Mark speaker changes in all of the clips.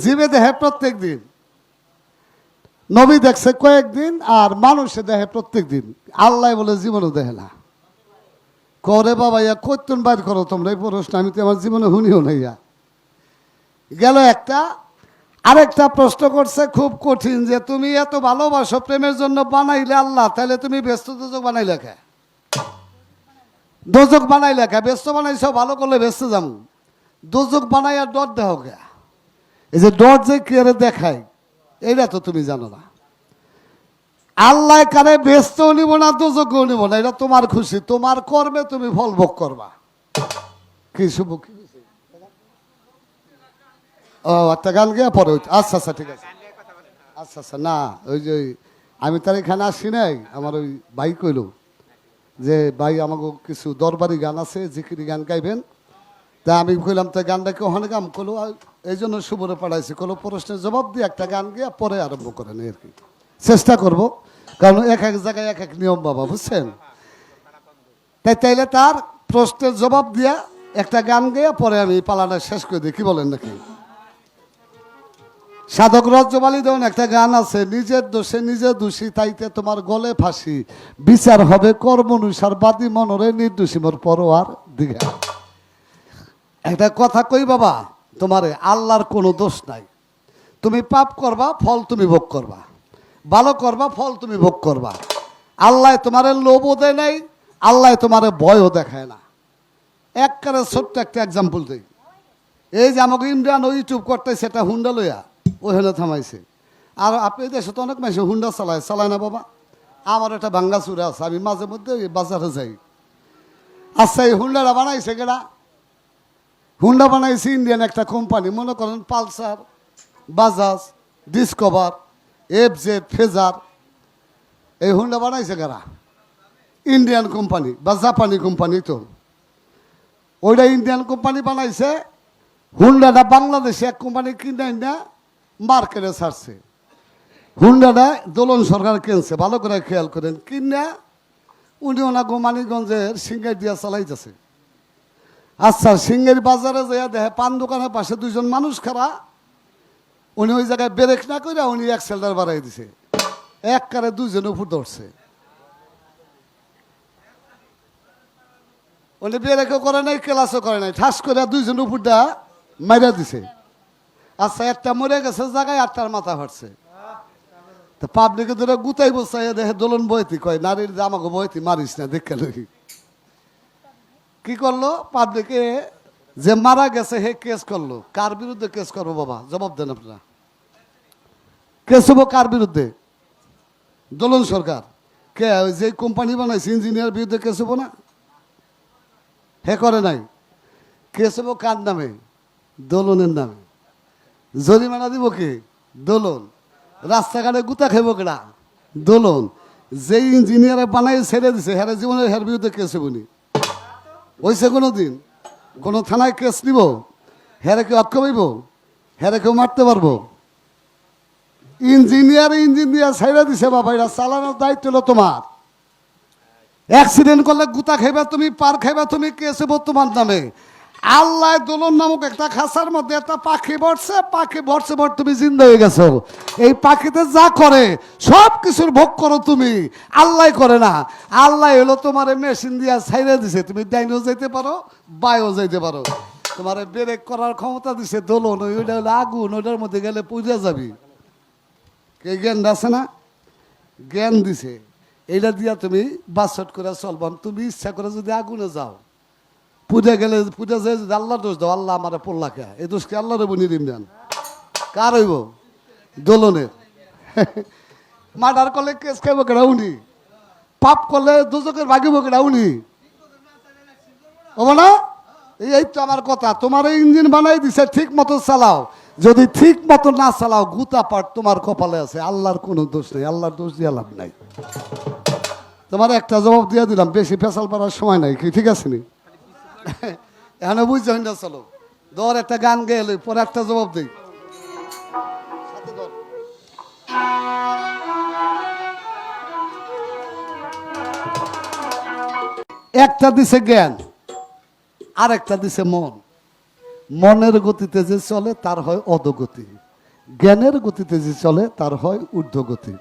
Speaker 1: জীবে দেহে প্রত্যেক দিন, নবী দেখছে কয়েকদিন, আর মানুষে দেহে প্রত্যেক দিন। আল্লাহ বলে জীবনও দেহে না। করে বাবা ইয়া কইতুন বাইর করো তোমরা এই প্রশ্ন, আমি তো আমার জীবনে শুনিও না। ইয়া গেল একটা। আরেকটা প্রশ্ন করছে খুব কঠিন, যে তুমি এত ভালোবাসো, প্রেমের জন্য বানাইলে আল্লাহ, তাহলে তুমি ব্যস্ত দোজক বানাইলে কে? দোজক বানাইলে কে? ব্যস্ত বানাইছ, ভালো করলে ব্যস্ত যাম। দোজক বানাই আর ডট দেহ কে? এই যে ডট যে কে দেখায়, এইটা তো তুমি জানো না। আল্লাহ কারে ব্যস্তও নিব না, দোজকও নিব না, এটা তোমার খুশি, তোমার কর্মে তুমি ফল ভোগ করবা। কি শুভ কি? ও একটা গান গেয়া পরে। আচ্ছা আচ্ছা ঠিক আছে। আচ্ছা আচ্ছা, না ওই যে আমি তার এখানে আসি নাই, আমার ওই ভাই কইল যে ভাই আমাকে কিছু দরবারি গান আছে, জিকিরি গান গাইবেন। তা আমি কইলাম তো গানটা কি ওখানে গাম কলো, এই জন্য শুভরে পাঠাইছি, কোনো প্রশ্নের জবাব দিয়ে একটা গান গিয়ে পরে আরম্ভ করেন আর কি। চেষ্টা করব, কারণ এক এক জায়গায় এক এক নিয়ম বাবা, বুঝছেন? তাইলে তার প্রশ্নের জবাব দিয়া একটা গান গেয়ে পরে আমি পালাটা শেষ করে দিই, কি বলেন নাকি? সাধক রজ্জবালি দেন একটা গান আছে, নিজের দোষে নিজে দোষী, তাইতে তোমার গলে ফাঁসি, বিচার হবে কর্ম অনুসার, বাদী মনরে নির্দোষী মোর পরোয়ার দিঘা। একটা কথা কই বাবা, তোমারে আল্লাহর কোনো দোষ নাই। তুমি পাপ করবা, ফল তুমি ভোগ করবা, ভালো করবা, ফল তুমি ভোগ করবা। আল্লাহ তোমারে লোভও দেয় নাই, আল্লাহ তোমারে ভয়ও দেখায় না। একবারে ছোট্ট একটা এক্সাম্পল দিই। এই যে আমাকে ইন্ডিয়ান ইউটিউব করতে, সেটা হুন্ডা লইয়া ওখানে থামাইছে। আর আপনি দেশে তো অনেক মানুষ হুন্ডা চালায় না বাবা। আমার একটা ভাঙ্গা চূড়া আছে, আমি মাঝে মধ্যে ওই বাজারে যাই। আচ্ছা, এই হুন্ডাটা বানাইছে কেডা? হুন্ডা বানাইছে ইন্ডিয়ান একটা কোম্পানি, মনে করেন Pulsar, Bajaj, discover, FZ, phasor. এই হুন্ডা বানাইছে কারা? ইন্ডিয়ান কোম্পানি বা জাপানি কোম্পানি। তো ওইটা ইন্ডিয়ান কোম্পানি বানাইছে। হুন্ডাটা বাংলাদেশে এক কোম্পানি কিনে না মার্কেটে ছাড়ছে। হুন্ডাটা দোলন সরকার কিনছে, ভালো করে খেয়াল করেন। কিনা উনি ওনা গোমানিগঞ্জের সিঙ্গাই দিয়া চালাইতেছে। আচ্ছা, সিঙ্গের বাজারে যাইয়া দেখে পান দোকানের পাশে দুইজন মানুষ খারা। উনি ওই জায়গায় ব্রেক না করে উনি অ্যাক্সেলারেটর বাড়াই দিছে, এক কারে দুইজন উপর ধরছে। উনি ব্রেকও করে নাই, ক্লাসও করে নাই, ঠাস করে দুইজন উপরটা মাইরা দিছে। আচ্ছা, একটা মরে গেছে জায়গায়, আটটার মাথা ফাটছে। তো পাবলিকে ধরে গুতাই বসাই দেখে দোলন বইতি, কয় নারীর আমাকে বইতি মারিস না, দেখে নাকি। কি করলো পাবলিকে? যে মারা গেছে হে কেস করলো। কার বিরুদ্ধে কেস করবো বাবা? জবাব দেন আপনারা। কেস হবো কার বিরুদ্ধে? দোলন সরকার। কে? ওই যে কোম্পানি বানাইছে ইঞ্জিনিয়ার বিরুদ্ধে কেস হবো না? হে করে নাই। কেস হবো কার নামে? দোলনের নামে। জরিমানা দিব কে? দোলন। রাস্তাঘাটে গুতা খাইব কেডা? দোলন। যে ইঞ্জিনিয়ারে বানাই ছেড়ে দিছে, হ্যাঁ জীবনের হের বিরুদ্ধে কেস হবনি। হয়েছে কোনো দিন? কোনো থানায় কেস নিব? হেরে কেউ আটকাইব? হেরে কেউ মারতে পারবো? ইঞ্জিনিয়ার ছাইড়া দিছে বাবা, এটা চালানোর দায়িত্ব হলো তোমার। অ্যাক্সিডেন্ট করলে গুতা খাইবা তুমি, পার খাইবা তুমি, কেস হবো তোমার নামে। আল্লাহ দোলন নামক একটা খাঁচার মধ্যে একটা পাখি ভরছে, পাখি ভরছে ভর তুমি জিন্দা হয়ে গেছো। এই পাখিতে যা করে সব কিছুর ভোগ করো তুমি, আল্লাহ করে না। আল্লাহ হলো তোমার মেশিন দিয়া ছাইড়া দিছে, তুমি ডাইনও যাইতে পারো, বাইও যাইতে পারো। তোমার ব্রেক করার ক্ষমতা দিছে দোলন, ওইটা হলো আগুন, ওইটার মধ্যে গেলে পুজা যাবি। কে জ্ঞান আছে না? জ্ঞান দিছে, এইটা দিয়া তুমি বাসট করে চলবান। তুমি ইচ্ছা করে যদি আগুনে যাও, পূজা গেলে পূজা যায় যদি আল্লাহ দোষ দাও, আল্লাহ আমার পড়লা কে? এই দোষ কি আল্লাহরে বনি দিন দেন? কার হইব? দোলনের। মার্ডার করলে কেস খাইব কেডা? উনি। পাপ করলে দুজকের ভাগিব কেডা? উনি। না, এই তো আমার কথা। তোমার এই ইঞ্জিন বানাই দিছে, ঠিক মতো চালাও। যদি ঠিক মতো না চালাও, গুতা পাট তোমার কপালে আছে, আল্লাহর কোনো দোষ নেই। আল্লাহর দোষ দিয়ে লাভ নাই। তোমার একটা জবাব দিয়ে দিলাম, বেশি ফেসাল পাড়ার সময় নাই, কি ঠিক আছে নি? এখন বুঝছো না? চলো ধর একটা গান গেলে পরে একটা জবাব দিই। একটা দিছে জ্ঞান, আর একটা দিছে মন। মনের গতিতে যে চলে তার হয় অধোগতি। জ্ঞানের গতিতে যে চলে তার হয় ঊর্ধ্বগতি।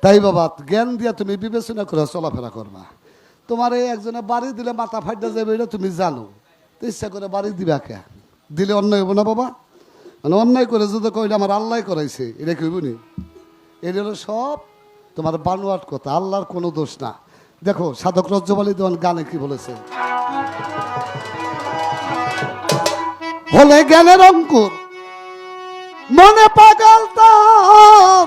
Speaker 1: তাই বাবা জ্ঞান দিয়া তুমি বিবেচনা করে চলাফেরা করবা। তোমার এই একজনে বাড়ি দিলে মাথা ফাইটা যাবে এটা তুমি জানো, তো ইচ্ছা করে বাড়ি দিবা কে? দিলে অন্যায় হবো না বাবা? মানে অন্যায় করে যদি কইলে আমার আল্লাহ করাইছে এটা কইব নি? এটা হলো সব তোমার বানোয়াট কথা, আল্লাহর কোনো দোষ না। দেখো সাধক রজ্জবালী দেওয়ান গানে কি বলেছে, হলে জ্ঞানের অঙ্কুর মনে পাগল তার,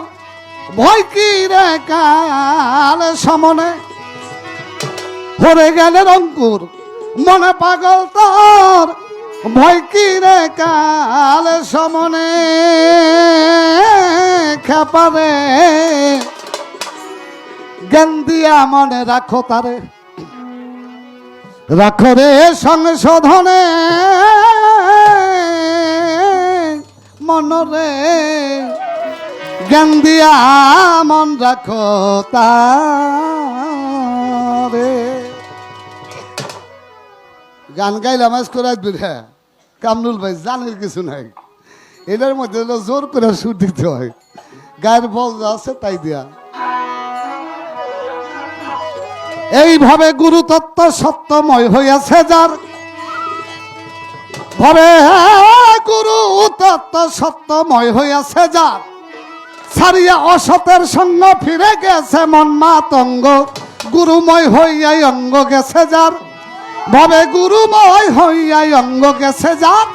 Speaker 1: ভয় কি রে কাল সমনে। হলে জ্ঞানের অঙ্কুর মনে পাগল তার, ভয় কি রে কাল সমনে। খেপারে জ্ঞান দিয়া মনে রাখো তারে, রাখো রে সংশোধনে মনরে। জ্ঞান দিয়া মন রাখো তারে। গান গাইলাম আজ করে আসবেন। হ্যাঁ কামরুল ভাই জানের কিছু নাই, এটার মধ্যে জোর করে সুর দিতে হয়, গায়ের বল যা আছে তাই দিয়া। এইভাবে গুরু তত্ত্ব সত্যময় হইয়াছে যার, ভাবে গুরু তত্ত্ব সত্যময় হইয়াছে যার, ছাড়িয়া অসতের সঙ্গ ফিরে গেছে মন মাতঙ্গ। গুরুময় হইয়াই অঙ্গ গেছে যার, ভাবে গুরুময় হইয়াই অঙ্গ গেছে যার,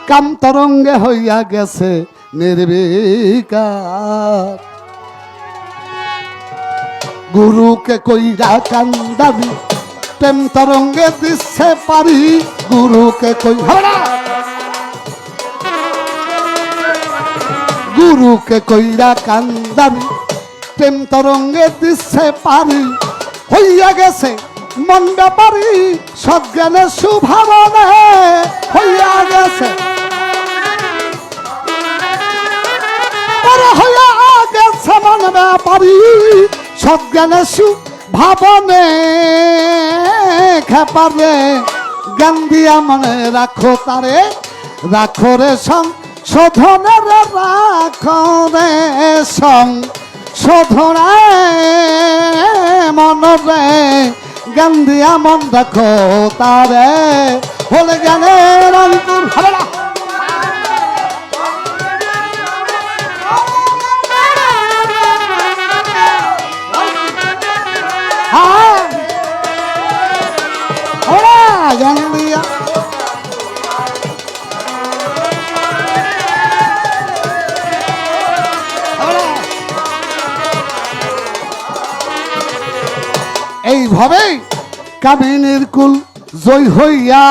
Speaker 1: কামতরঙ্গে হইয়া গেছে নির্বিকার। গুরুকে কইরা কান্দাবি প্রেম তরঙ্গে দিচ্ছে পারি, গুরুকে কই গুরুকে কইরা কান্দাবি প্রেম তরঙ্গে দিচ্ছে পারি, হইয়া গেছে মন ব্যাপারি সজ্ঞানের সুভাবনে। হইয়া গেছে হইয়া গেছে মন ব্যাপারি সজ্ঞানের সুভাবনে। খেপারে জ্ঞান দিয়া মনে রাখো তারে, রাখো রে সংশোধনে, রাখো রে সংশোধনে মনরে। জ্ঞান দিয়া মন রাখো তারে, হলে জ্ঞানের অঙ্কুর হবে না। জ্ঞান দিয়া এইভাবেই কামিনীর কুল জয় হইয়া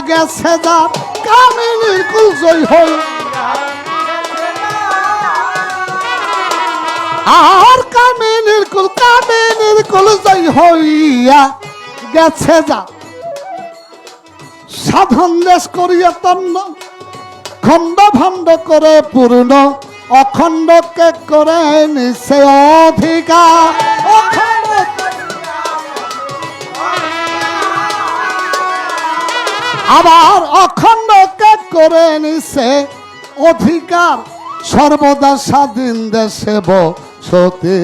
Speaker 1: গেছে যার, কামিনীর কুল জয় হই আর কামিনীর কুল জয় হইয়া গেছে যার, সাধন দেশ করিয়া তন্ন খণ্ড ভণ্ড করে পূর্ণ, অখণ্ডকে করে নিছে অধিকার। আবার অখণ্ডকে করে নিছে অধিকার, সর্বদা স্বাধীন দেশে বসতি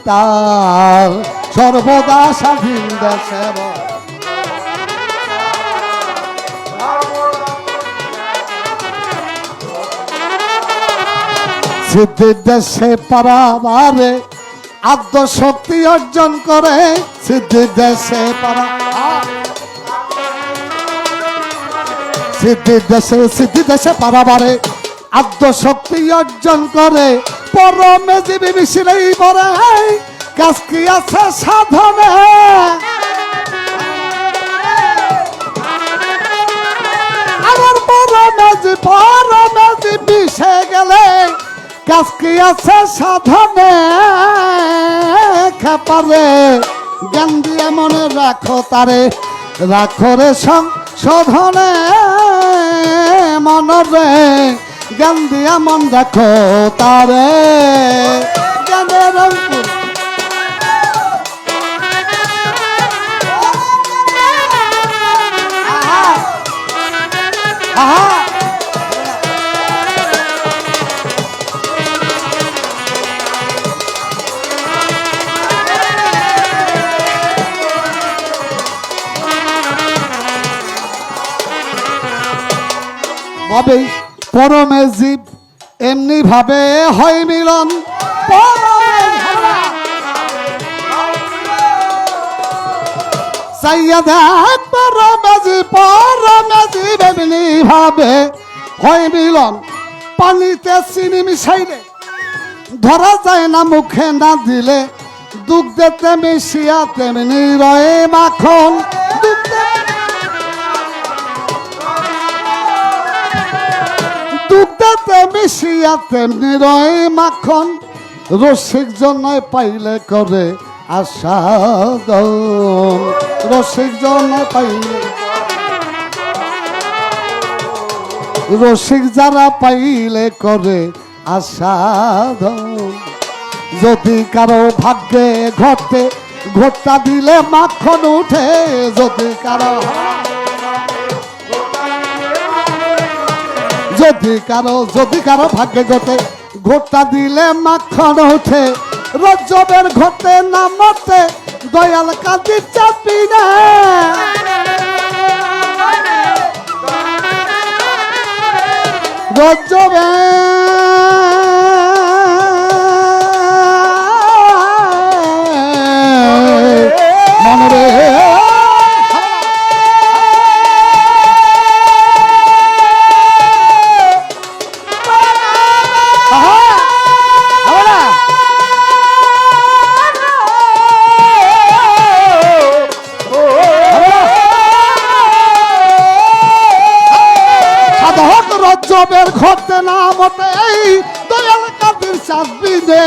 Speaker 1: তার, সর্বদা স্বাধীন দেশে। সিদ্ধির দেশে পারাবারে আদ্য শক্তি অর্জন করে, সিদ্ধির দেশে সিদ্ধি দেশে পারাবারে আদ্য শক্তি অর্জন করে, পরমে জীবী মিশিলেই পরে কাজ কি আছে সাধনে। আমার পরমে জীবী মিশে গেলে কাজ কি আছে সাধনে। খেপারে জ্ঞান দিয়ে মনে রাখো তারে, রাখো রে সংশোধনে মনরে। জ্ঞান দিয়া মন রাখো তারে, জ্ঞানের অঙ্কুর হবে পরমে জীব, এমনি ভাবে হয় মিলন। চাইয়া দেখ পরমে জীব এমনি ভাবে হয় মিলন। পানিতে চিনি মিশাইলে ধরা যায় না, মুখে না দিলে দুগ্ধেতে মিশিয়া তেমনি রয়ে মাখন। দুগ্ধেতে মিশিয়া তেমনি রয়ে মাখন। রসিক জন্যই পাইলে করে আস্বাদন, রসিক জন্য পাইলে, রসিক যারা পাইলে করে আস্বাদন। যদি কারো ভাগ্যে ঘটে ঘোটটা দিলে মাখন উঠে, যদি কারো ভাগ্যে ঘটে ঘোটটা দিলে মাখন উঠে। রজ্জবের ঘটে না মতে দয়াল কাঁদি চাপি না, রজ্জবে মনরে রজ্জবের ঘটে না মতে দয়াল কাদির চাপি দে,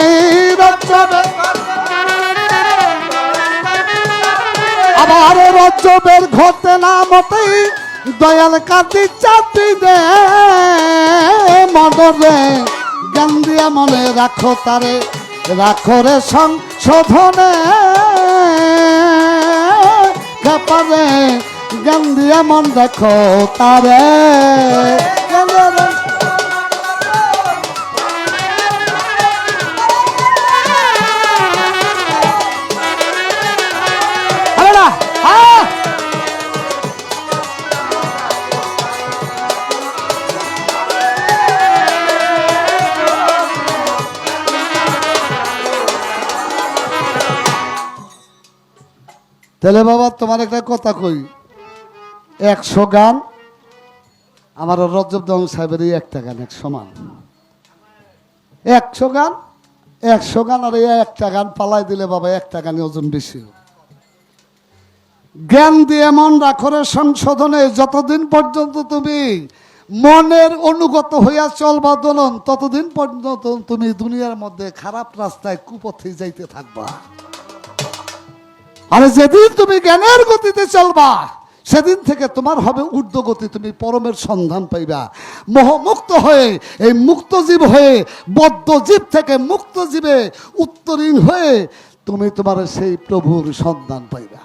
Speaker 1: রজ্জবের আবার রজ্জবের ঘটে না মতে দয়াল কাদি চাপি দে। মনরে জ্ঞান দিয়া মনে রাখো তারে, রাখো রে সংশোধনে। ব্যাপারে জ্ঞান দিয়া মন রাখো তারে। তাহলে বাবা তোমার একটা কথা কই, 100 গান আমার রজব দং সাহেবের একটা গান এক সমান। 100 গান আর একটা গান পালাই দিলে বাবা একটা গানে ওজন বেশি। জ্ঞান দিয়ে মন রাখরে সংশোধনে, যতদিন পর্যন্ত তুমি মনের অনুগত হইয়া চলবা দোলন, ততদিন পর্যন্ত তুমি দুনিয়ার মধ্যে খারাপ রাস্তায় কুপথে যাইতে থাকবা। আর যেদিন তুমি জ্ঞানের গতিতে চলবা, সেদিন থেকে তোমার হবে ঊর্ধ্বগতি, তুমি পরমের সন্ধান পাইবা। মোহমুক্ত হয়ে, এই মুক্তজীব হয়ে, বদ্ধজীব থেকে মুক্তজীবে উত্তরীণ হয়ে তুমি তোমার সেই প্রভুর সন্ধান পাইবা।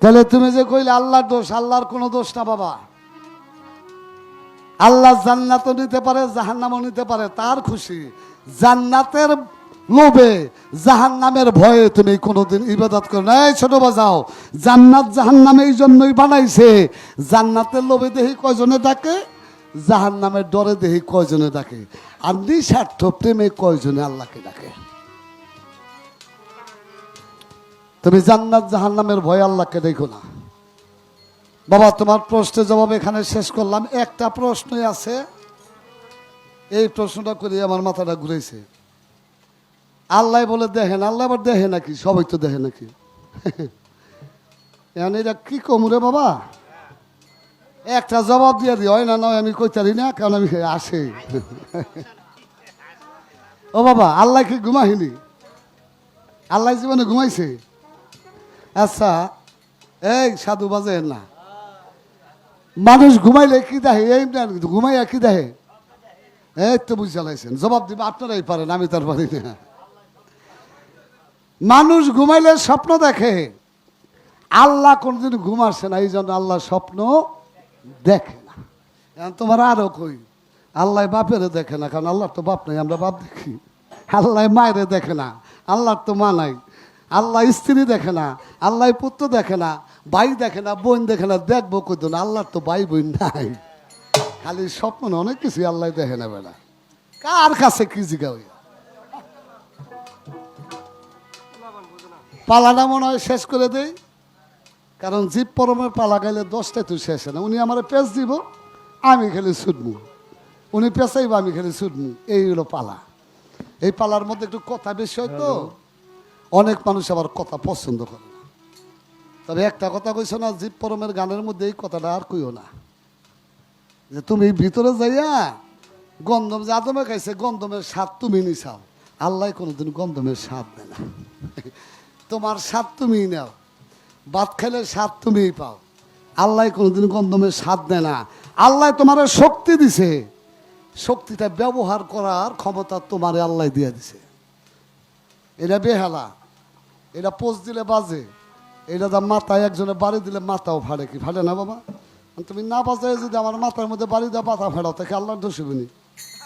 Speaker 1: তাহলে তুমি যে কইলে আল্লাহর দোষ, আল্লাহর কোনো দোষ না বাবা। আল্লাহ জান্নাতও নিতে পারে, জাহান্নামও নিতে পারে, তার খুশি। জান্নাতের লোভে জাহান্নামের ভয়ে তুমি কোনোদিন ইবাদত করো না। এই ছোট বাজাও, জান্নাত জাহান্নামে এই জন্যই বানাইছে। জান্নাতের লোভে দেখি কয়জনে ডাকে, জাহান্নামের ডরে দেখি কয়জনে ডাকে, আর নিঃস্বার্থ প্রেমে কয়জনে আল্লাহকে ডাকে। তুমি জান্নাত জাহান্নামের ভয় আল্লাহকে দেখো না বাবা। তোমার প্রশ্নের জবাব এখানে শেষ করলাম। একটা প্রশ্নই আছে, এই প্রশ্নটা করে আমার মাথাটা ঘুরেছে। আল্লাহ বলে দেখেন, আল্লাহ আবার দেখে নাকি? সবাই তো দেখে নাকি? এটা কি কমরে বাবা? একটা জবাব দিয়ে দিই, হয় না নয় আমি কইতারি না, কারণ আমি আসে। ও বাবা, আল্লাহ কি ঘুমাহিনি? আল্লাহ জীবনে ঘুমাইছে? আচ্ছা, এই সাধু বাজেন না, মানুষ ঘুমাইলে কি দেখে? এই ঘুমাইয়া কি দেখে? এই তো বুঝে চালাইছেন, জবাব দিবে আপনারাই পারেন, আমি তার পারি না। মানুষ ঘুমাইলে স্বপ্ন দেখে, আল্লাহ কোনদিন ঘুম আসে না, এই জন্য আল্লাহ স্বপ্ন দেখে না। তোমার আরো কই, আল্লাহ বাপেরে দেখে না, কারণ আল্লাহর তো বাপ নাই, আমরা বাপ দেখি। আল্লাহ মায়েরে দেখে না, আল্লাহর তো মা নাই। আল্লাহ স্ত্রী দেখে না, আল্লাহ পুত্র দেখে না, ভাই দেখে না, বোন দেখে না, দেখবো কইতো না। আল্লাহর তো ভাই বোন নাই, খালি স্বপ্ন অনেক কিছু আল্লাহ দেখে না। বেলা কার কাছে কি জিগা হইয়া পালাটা মনে হয় শেষ করে দেই, কারণ জীব পরমের পালা গাইলে 10টায় তুই শেষ না। উনি আমার পেঁচ দিব, আমি খালি ছুটমু, উনি পেঁচাইব, আমি খালি ছুটমু। এই হলো পালা। এই পালার মধ্যে একটু কথা বেশি হয় তো, অনেক মানুষ আবার কথা পছন্দ করে না। তবে একটা কথা কইছো না, জীব পরমের গানের মধ্যে এই কথাটা আর কইও না, যে তুমি ভিতরে যাইয়া গন্ধম যে আদমে খাইছে গন্ধমের স্বাদ তুমি নিছাও। আল্লাহ কোনোদিন গন্ধমের স্বাদ দেয় না। তোমার স্বাদ তুমি নাও, ভাত খাইলে স্বাদ তুমিই পাও। আল্লাহ কোনোদিন গন্ধমের স্বাদ দেয় না। আল্লাহ তোমার শক্তি দিছে, শক্তিটা ব্যবহার করার ক্ষমতা তোমারে আল্লাহ দিয়ে দিছে। এটা বেহালা, এটা পোষ দিলে বাজে, এটা যা মাথায় একজনে বাড়ি দিলে মাথাও ফাড়ে। কি ফাড়ে না বাবা? তুমি না বাজায় যদি আমার মাথার মধ্যে বাড়ি দেওয়া মাথা ফাড়াও, তাকে আল্লাহর দোষ হইব নি?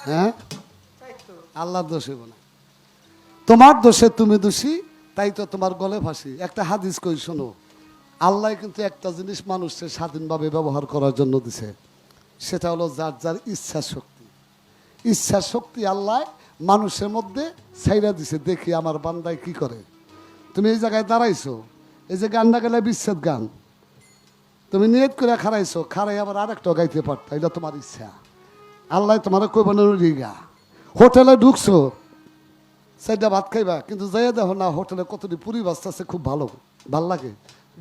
Speaker 1: হ্যাঁ, আল্লাহর দোষ হইব না, তোমার দোষে তুমি দোষী, তাই তো তোমার গলে ফাঁসি। একটা হাদিস কই শোনো, আল্লাহ কিন্তু একটা জিনিস মানুষকে স্বাধীনভাবে ব্যবহার করার জন্য দিছে, সেটা হলো যার যার ইচ্ছা শক্তি। ইচ্ছা শক্তি আল্লাহ মানুষের মধ্যে ছাইরা দিছে। দেখি আমার বান্দায় কি করে। তুমি এই জায়গায় দাঁড়াইছো, এই যে গানটা গেলে বিচ্ছেদ গান, তুমি নিয়ত করে খারাইছো, খারাই আবার আরেকটা গাইতে পারতো, এটা তোমার ইচ্ছা। আল্লাহ তোমার কইব না রিগা। হোটেলে ঢুকছো, সেইটা ভাত খাইবা, কিন্তু যাইয়া দেখো না হোটেলে কতটি পুরি বাঁচতেছে, খুব ভালো, ভাল লাগে,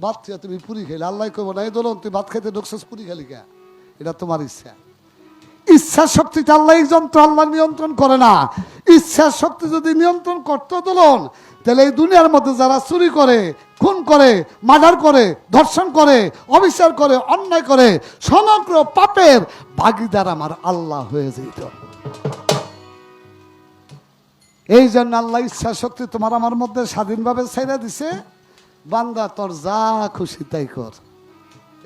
Speaker 1: ভাত খেয়ে তুমি পুরি খাইলে। আল্লাহ কইব না এই দোলন তুই ভাত খাইতে ঢুকছিস, পুরি খালি কে? এটা তোমার ইচ্ছা। ইচ্ছা শক্তিটা আল্লাহ যন্ত্র, আল্লাহ নিয়ন্ত্রণ করে না। ইচ্ছা শক্তি যদি নিয়ন্ত্রণ করতে দোলন, তাহলে এই দুনিয়ার মধ্যে যারা চুরি করে, খুন করে, মার্ডার করে, ধর্ষণ করে, অবিচার করে, অন্যায় করে, সমগ্র পাপের ভাগীদার আমার আল্লাহ হয়ে যেত। এই জন্য আল্লাহ ইচ্ছা শক্তি তোমার আমার মধ্যে স্বাধীনভাবে ছেড়ে দিছে। বান্দা তোর যা খুশি তাই কর,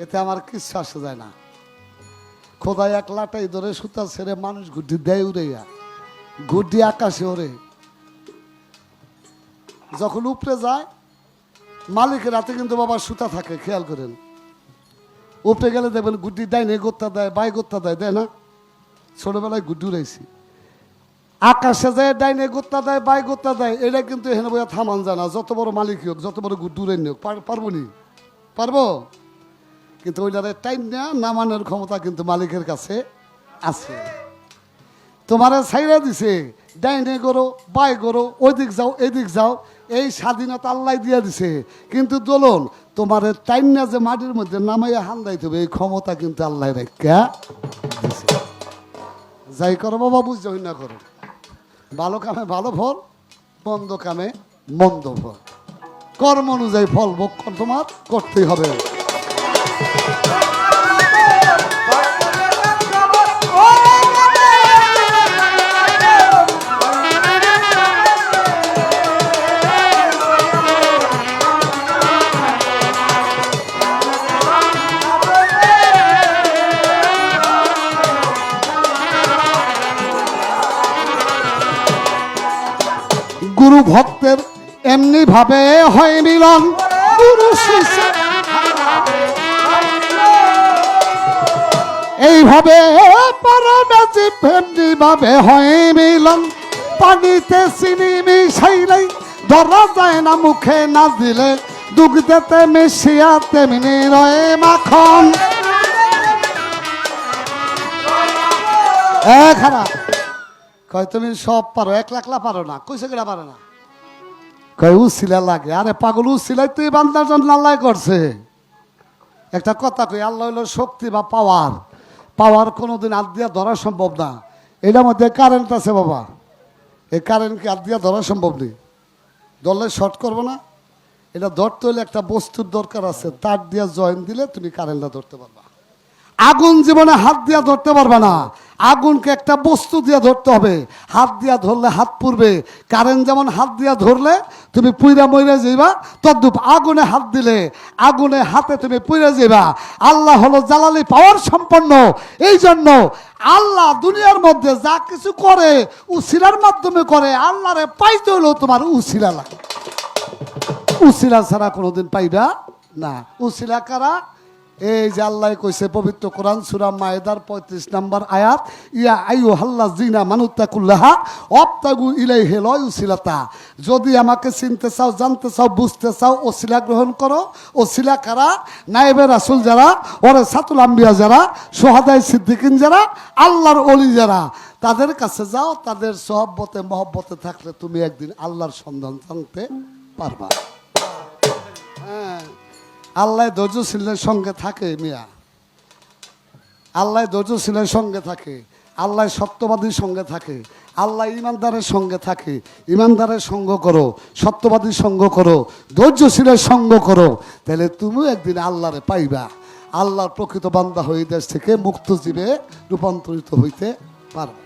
Speaker 1: এতে আমার কিচ্ছু আসে যায় না। খোদাই এক লাটাই ধরে সুতা ছেড়ে মানুষ গুড্ডি দেয় উড়াইয়া, গুড্ডি আকাশে ওরে, যখন উপরে যায় মালিকের হাতে কিন্তু বাবা সুতা থাকে, খেয়াল করেন। উপরে গেলে দেখবেন গুড্ডি ডাইনে গোত্তা দেয়, বাই গোত্তা দেয়, দেয় না? ছোটবেলায় গুড্ডি উড়াইছি। আকাশে যায় ডাইনে গোত্তা দেয়, বাই গোত্তা দেয়, এটা কিন্তু এখানে বইয়া থামান যায় না। যত বড় মালিক হোক, যত বড় গুড্ডি উড়াই হোক, পারবো নি? পারবো? কিন্তু ওইটারে টাইম নেওয়া নামানোর ক্ষমতা কিন্তু মালিকের কাছে আছে। তোমারে ছাইরা দিছে, ডাইনে গরো, বাই গরো, ওইদিক যাও, এদিক যাও, এই স্বাধীনতা আল্লাহ দিয়া দিছে। কিন্তু দোলন তোমারে টাইম না যে মাটির মধ্যে নামাইয়া হান্দাইতে হবে, এই ক্ষমতা কিন্তু আল্লাহ রেখা দিছে। যাই করো বাবা, বুঝতে না করো, ভালো কামে ভালো ফল, মন্দ কামে মন্দ ফল, কর্ম অনুযায়ী ফল ভোগ তোমার করতেই হবে। গুরু ভক্তের এমনি ভাবে হয় মিলন, গুরু শিষ্য এইভাবে এমনি ভাবে হয় মিলন। পানিতে চিনি মিশাইলেই ধরা যায় না, মুখে না দিলে দুগ্ধেতে মিশিয়া তেমনি রয়ে মাখন। খারাপ কয় তুমি সব পারো, একলা একলা পারো না। কইছে কেনা পারে না? কয় উছিলা লাগে। আরে পাগল, উছিলাই তুই বান্দার জন্য আল্লাহ করছে। একটা কথা কই, আল্লাহ হইল শক্তি বা পাওয়ার। পাওয়ার কোনোদিন হাত দিয়া ধরা সম্ভব না। এটার মধ্যে কারেন্ট আছে বাবা, এই কারেন্টকে হাত দিয়া ধরা সম্ভব নেই। ধরলে শর্ট করবো না। এটা ধরতে হলে একটা বস্তুর দরকার আছে, তার দিয়া জয়েন দিলে তুমি কারেন্টটা ধরতে পারবা। আগুন জীবনে হাত দিয়া ধরতে পারবে না, আগুনকে একটা বস্তু দিয়া ধরতে হবে। হাত দিয়া ধরলে হাত পুড়বে। কারেন্ট যেমন হাত দিয়া ধরলে তুমি পুইরা মইরা যাইবা, তদ্রূপ আগুনে হাত দিলে আগুনে হাতে তুমি পুইরা যাইবা। আল্লাহ হলো জালালি পাওয়ার সম্পন্ন। এই জন্য আল্লাহ দুনিয়ার মধ্যে যা কিছু করে উসিলার মাধ্যমে করে। আল্লাহরে পাইতে হলেও তোমার উসিলা লাগে, উসিলা ছাড়া কোনোদিন পাইবা না। উসিলা কারা? এই যে আল্লাহ কইছে পবিত্র কোরআন সূরা মায়েদার 35 নম্বর আয়াত, ইয়া আইয়ুহাল্লাযিনা মানুত্তাকুল্লাহা ওয়াবতাগু ইলাইহিল উসিলাতা। যদি আমাকে চিনতে চাও, জানতে চাও, বুঝতে চাও, ওসিলা গ্রহণ করো। ওসিলা কারা? নায়েবে রাসূল যারা, ওয়ারাসাতুল আম্বিয়া যারা, শুহাদায়ে সিদ্দিকিন যারা, আল্লাহর ওলি যারা, তাদের কাছে যাও। তাদের সোহবতে মহব্বতে থাকলে তুমি একদিন আল্লাহর সন্ধান জানতে পারবা। হ্যাঁ, আল্লাহ ধৈর্যশীলের সঙ্গে থাকে মিয়া, আল্লাহ ধৈর্যশীলের সঙ্গে থাকে, আল্লাহ সত্যবাদীর সঙ্গে থাকে, আল্লাহ ইমানদারের সঙ্গে থাকে। ইমানদারের সঙ্গ করো, সত্যবাদীর সঙ্গ করো, ধৈর্যশীলের সঙ্গ করো, তাহলে তুমিও একদিন আল্লাহরে পাইবা। আল্লাহর প্রকৃত বান্দা হয়ে দেশ থেকে মুক্ত জীবে রূপান্তরিত হইতে পারবে।